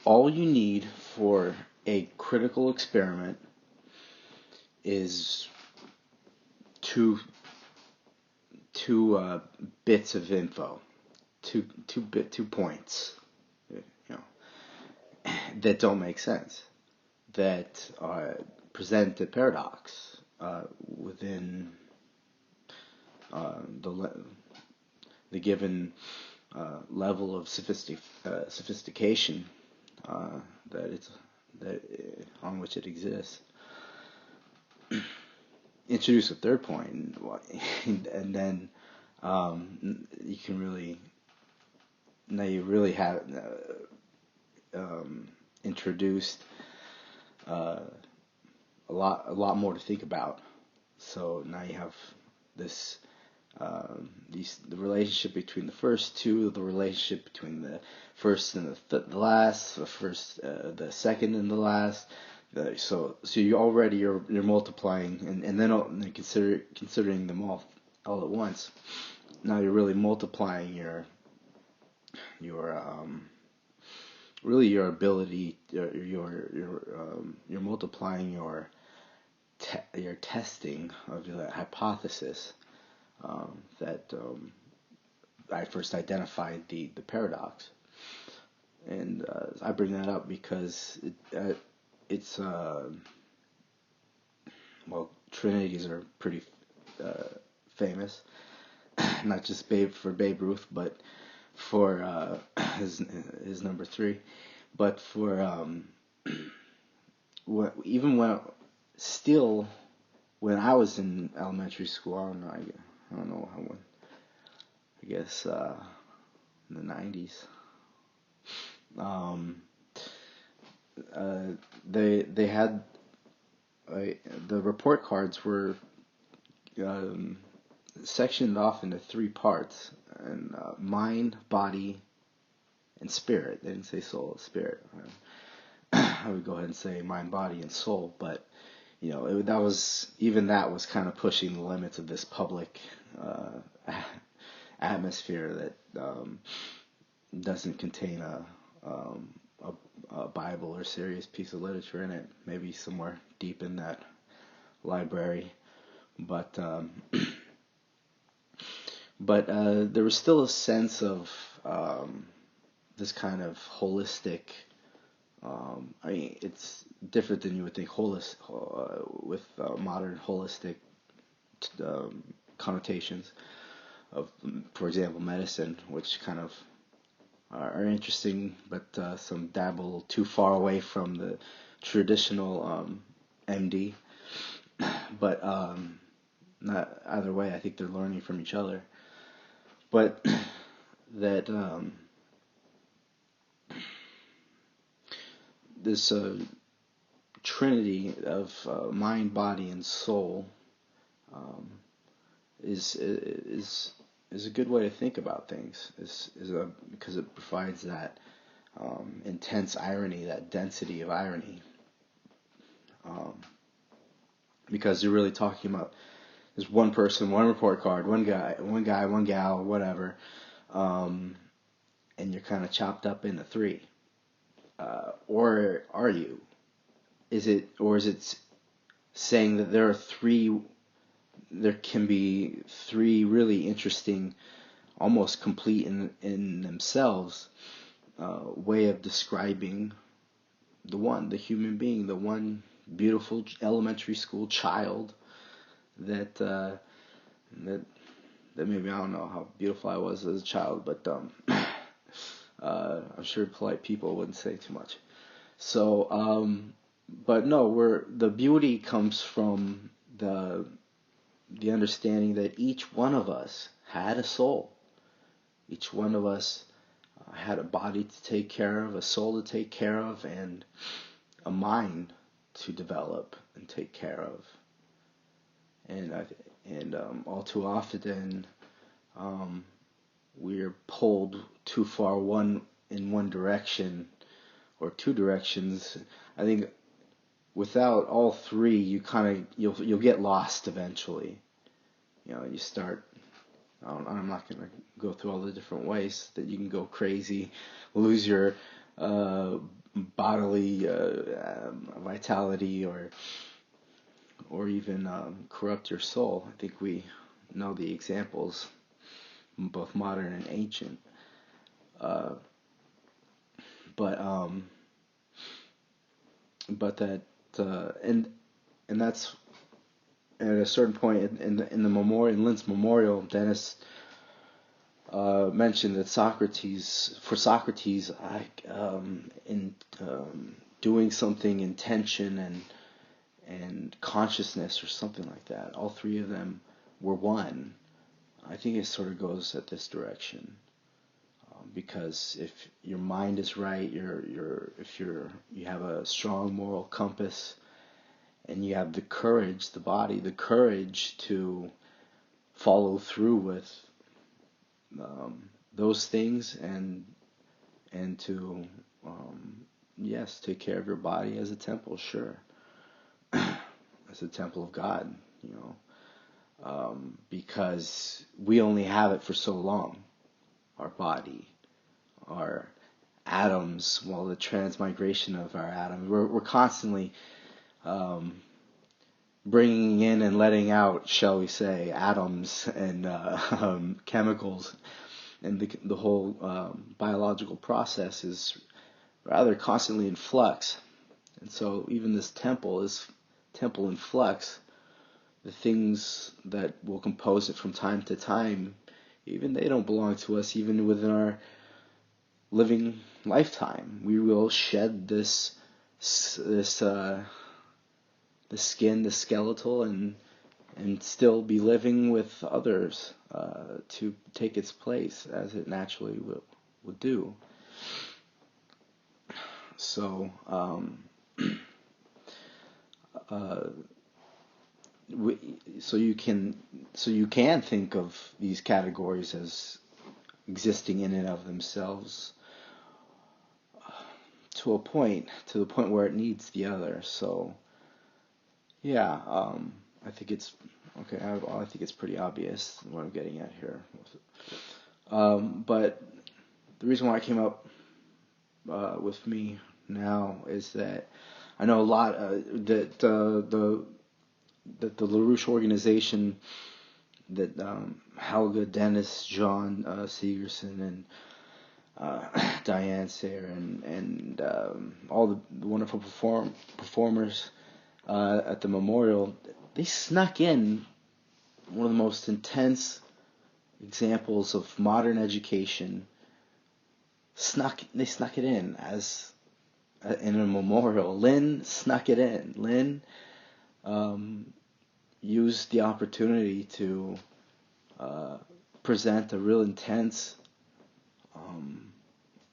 all you need for a critical experiment is two two bits of info, two points, you know, that don't make sense, that present a paradox within the given level of sophistication uh, that it's that on which it exists. Introduce a third point, and then you can really now you really have introduced uh, a lot more to think about. So now you have this the relationship between the first two, the relationship between the first and the last, the second and the last. So you already you're multiplying, and then considering them all at once. Now you're really multiplying your really your ability, you're multiplying your testing of the hypothesis that I first identified the paradox. And I bring that up because it's well, Trinities are pretty famous, not just Babe Ruth, but for his number three, but for even when I was in elementary school, I don't know how when, I guess in the 90s. Um, they had the report cards were um, sectioned off into three parts, and mind, body, and spirit. They didn't say soul, spirit. I would go ahead and say mind, body, and soul, but that was kind of pushing the limits of this public atmosphere that doesn't contain a Bible or serious piece of literature in it. Maybe somewhere deep in that library, but there was still a sense of this kind of holistic. I mean, it's different than you would think with modern holistic connotations of, for example, medicine, which kind of are interesting, but some dabble too far away from the traditional MD. But not either way, I think they're learning from each other. But that this trinity of mind, body, and soul um, is a good way to think about things. Because it provides that intense irony, that density of irony. Because you're really talking about there's one person, one report card, one guy, one gal, whatever, and you're kind of chopped up into three. Or are you? Is it saying that there can be three really interesting, almost complete in themselves, way of describing the human being, the one beautiful elementary school child that that maybe, I don't know how beautiful I was as a child, but I'm sure polite people wouldn't say too much. So, but no, the beauty comes from the understanding that each one of us had a soul. Each one of us had a body to take care of, a soul to take care of, and a mind to develop and take care of. And all too often, we're pulled too far in one direction or two directions. I think without all three, you'll get lost eventually. You start. I'm not going to go through all the different ways that you can go crazy, lose your bodily vitality or even corrupt your soul. I think we know the examples, both modern and ancient. Uh, but that and that's at a certain point in the memorial, in Lynn's memorial, Dennis mentioned that Socrates, in doing something, intention and consciousness or something like that, all three of them were one. I think it sort of goes at this direction, because if your mind is right, if you have a strong moral compass, and you have the courage, the courage to follow through with those things, and to yes, take care of your body as a temple, sure, as a temple of God, because we only have it for so long, our body, our atoms, well, the transmigration of our atoms, we're constantly bringing in and letting out, shall we say, atoms and chemicals, and the whole biological process is rather constantly in flux. And so even this temple is temple in flux. The things that will compose it from time to time, even they don't belong to us. Even within our living lifetime, we will shed the skin, the skeletal, and still be living with others to take its place as it naturally would do. So so you can think of these categories as existing in and of themselves to the point where it needs the other. So yeah, I think it's okay. I think it's pretty obvious what I'm getting at here. But the reason why I came up with me now is that I know a lot that the LaRouche organization, that Helga, Dennis, John Segerson, and Diane Sayre, and all the wonderful performers at the memorial, they snuck in one of the most intense examples of modern education. They snuck it in as in a memorial. Lynn snuck it in. Lynn used the opportunity to present a real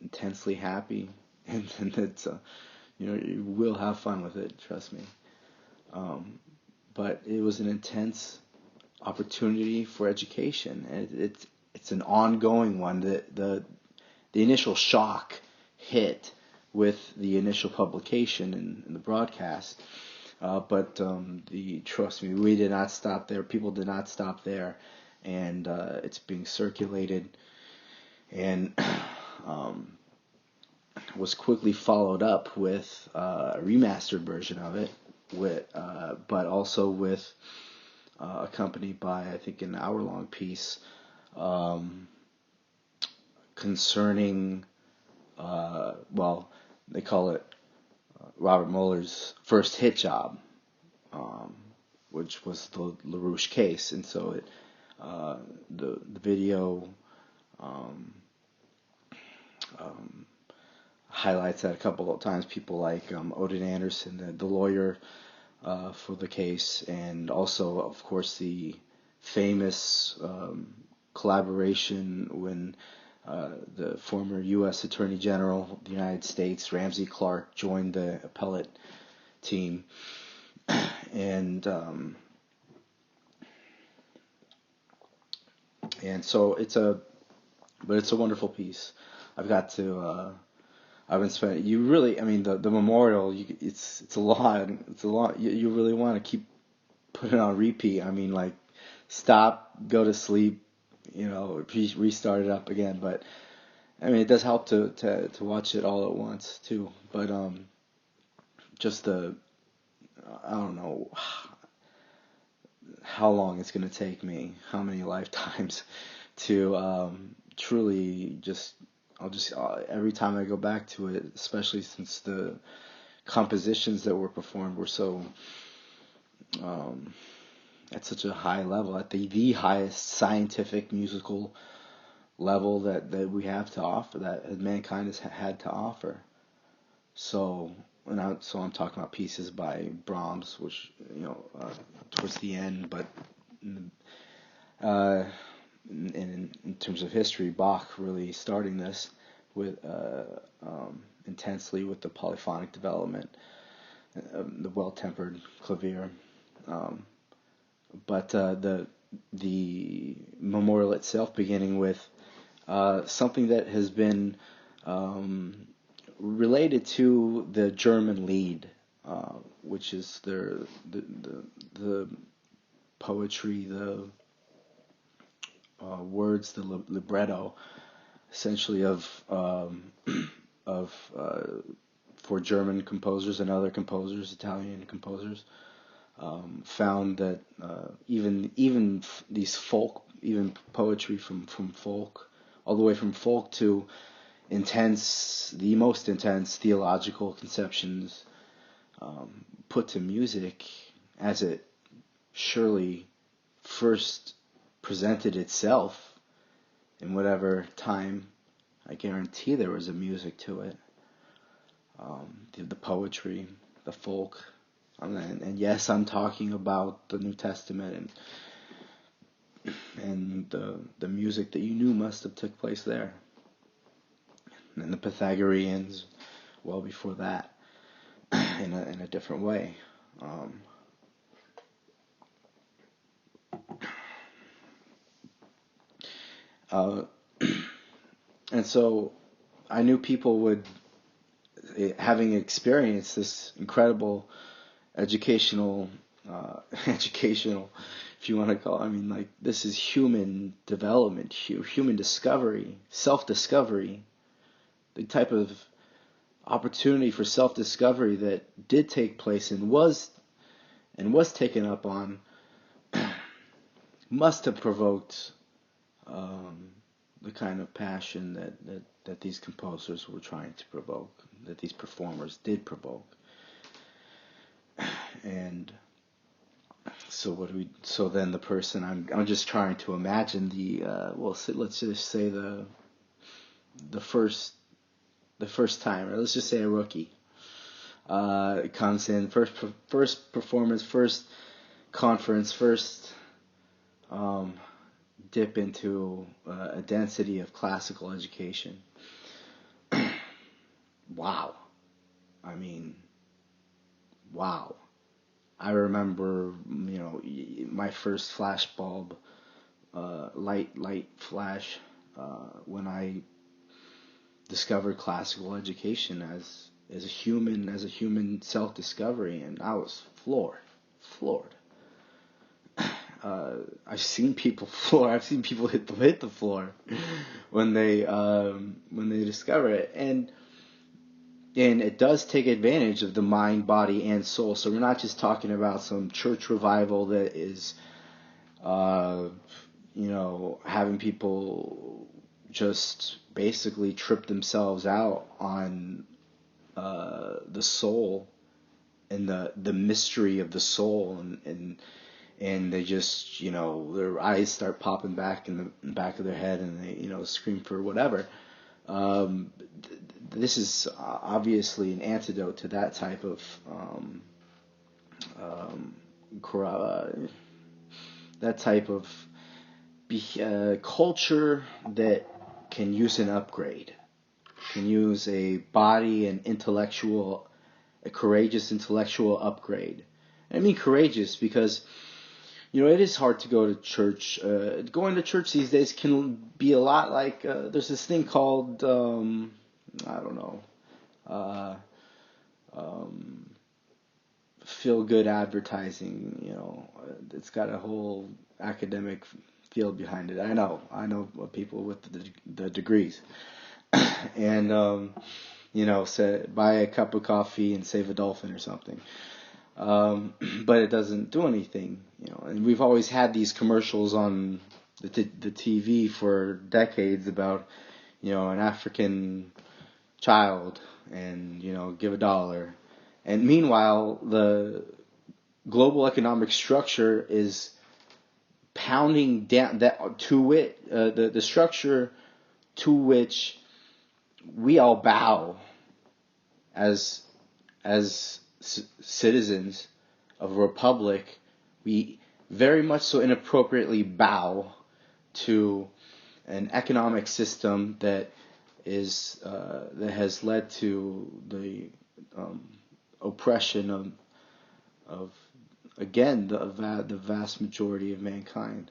intensely happy, and it's you will have fun with it, trust me. But it was an intense opportunity for education, and it's an ongoing one. The initial shock hit with the initial publication and the broadcast, but trust me, we did not stop there. People did not stop there, and it's being circulated, and was quickly followed up with a remastered version of it, but also with accompanied by, I think, an hour-long piece concerning, they call it Robert Mueller's first hit job, which was the LaRouche case, and so the video highlights that a couple of times. People like Odin Anderson, the lawyer for the case, and also, of course, the famous collaboration when the former U.S. Attorney General of the United States, Ramsey Clark, joined the appellate team, and so it's a wonderful piece. I've been spending. You really, I mean, the memorial. It's a lot. It's a lot. You really want to keep putting it on repeat. I mean, like, stop, go to sleep, restart it up again. But I mean, it does help to watch it all at once too. But just I don't know how long it's gonna take me, how many lifetimes to truly just. I'll just every time I go back to it, especially since the compositions that were performed were so um, at such a high level, at the highest scientific musical level that we have to offer, that mankind has had to offer. So, so I'm talking about pieces by Brahms, which towards the end, but uh, in terms of history, Bach really starting this with intensely with the polyphonic development, the well-tempered clavier. Um, but the memorial itself beginning with something that has been related to the German Lied, which is the poetry, the words, the libretto, essentially of for German composers and other composers, Italian composers, found that even these folk, even poetry from folk, all the way from folk to the most intense theological conceptions put to music, as it surely first presented itself in whatever time. I guarantee there was a music to it. The poetry, the folk, and yes, I'm talking about the New Testament and the music that you knew must have took place there, and the Pythagoreans, well before that, in a different way. Uh, and so I knew people would, having experienced this incredible educational, educational, if you want to call it, I mean, like, this is human development, human discovery, self-discovery, the type of opportunity for self-discovery that did take place and was taken up on, must have provoked the kind of passion that these composers were trying to provoke, that these performers did provoke. And so then the person, I'm just trying to imagine let's just say the first timer, let's just say a rookie, comes in, first performance, first conference, first dip into a density of classical education. Wow. I mean, wow. I remember, my first flash bulb, light flash, when I discovered classical education as a human self-discovery, and I was floored. I've seen people floor. I've seen people hit the floor when they discover it, and it does take advantage of the mind, body, and soul. So we're not just talking about some church revival that is, having people just basically trip themselves out on the soul and the mystery of the soul, and they just, their eyes start popping back in the back of their head, and they, scream for whatever. This is obviously an antidote to that type of culture that can use an upgrade, can use a body and a courageous intellectual upgrade. And I mean courageous because it is hard to go to church. Going to church these days can be a lot like, there's this thing called, I don't know, feel-good advertising. It's got a whole academic field behind it. I know people with the degrees. and buy a cup of coffee and save a dolphin or something. But it doesn't do anything, And we've always had these commercials on the TV for decades about, an African child and, give $1. And meanwhile, the global economic structure is pounding down that to it, the structure to which we all bow as citizens of a republic. We very much so inappropriately bow to an economic system that has led to the oppression of again the vast majority of mankind.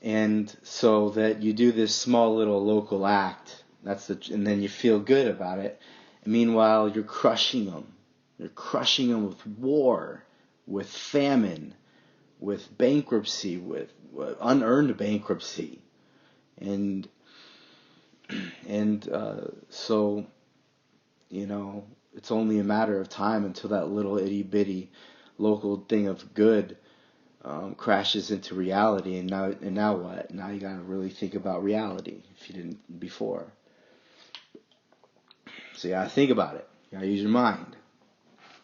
And so that you do this small little local act, and then you feel good about it. And meanwhile, you're crushing them. You're crushing them with war, with famine, with bankruptcy, with unearned bankruptcy, and so it's only a matter of time until that little itty bitty local thing of good crashes into reality, and now what? Now you gotta really think about reality if you didn't before. So you gotta think about it. You gotta use your mind,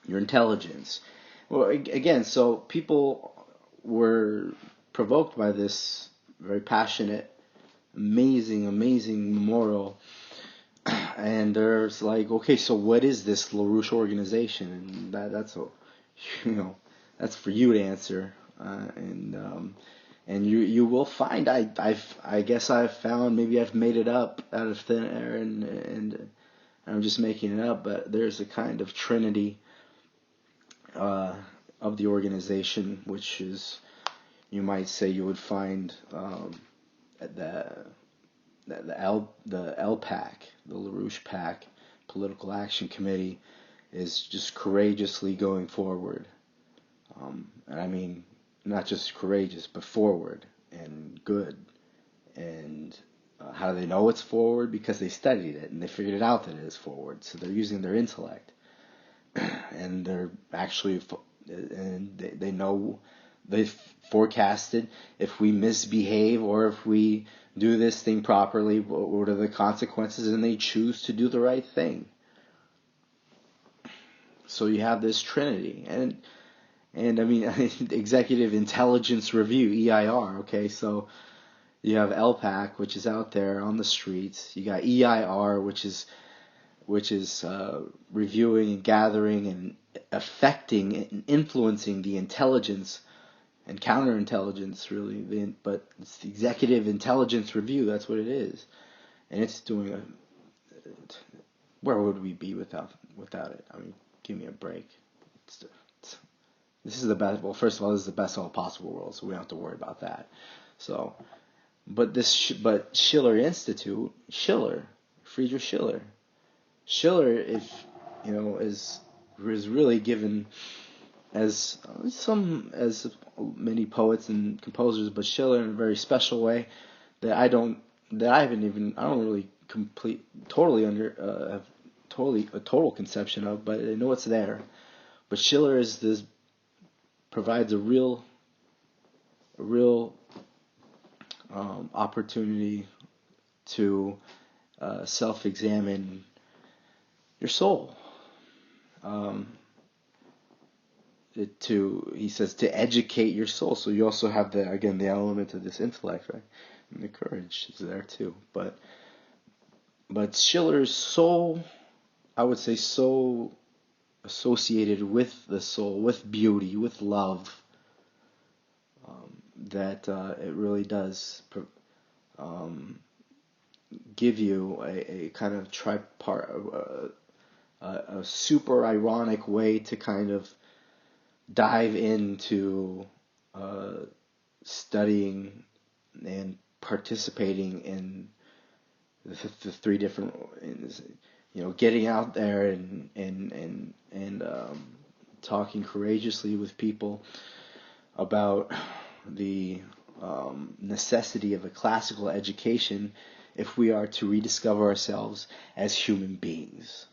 your intelligence. Well, again, so people were provoked by this very passionate, amazing memorial, and there's like, okay, so what is this LaRouche organization? And that's that's for you to answer. And you will find I guess I've found, maybe I've made it up out of thin air and I'm just making it up, but there's a kind of Trinity of the organization, which is, you might say, you would find at the LPAC, the LaRouche PAC, Political Action Committee, is just courageously going forward. And I mean, not just courageous, but forward and good. And how do they know it's forward? Because they studied it and they figured it out that it is forward. So they're using their intellect, and they're actually, and they know, they've forecasted if we misbehave or if we do this thing properly, what are the consequences, and they choose to do the right thing. So you have this Trinity, and I mean, Executive Intelligence Review, EIR, okay, so you have LPAC, which is out there on the streets. You got EIR, which is reviewing and gathering and affecting and influencing the intelligence and counterintelligence, really. But it's the Executive Intelligence Review, that's what it is. And it's doing where would we be without it? I mean, give me a break. This is the best. Well, first of all, this is the best of all possible worlds, so we don't have to worry about that. So, but Schiller Institute, Friedrich Schiller, if is really given as many poets and composers, but Schiller in a very special way that I don't really have a total conception of, but I know it's there. But Schiller provides a real opportunity to self-examine your soul. He says to educate your soul. So you also have the element of this intellect, right? And the courage is there too. But Schiller is so, I would say, so associated with the soul, with beauty, with love, that it really does give you a kind of a super ironic way to kind of dive into studying and participating in the three different, getting out there and talking courageously with people about the necessity of a classical education if we are to rediscover ourselves as human beings.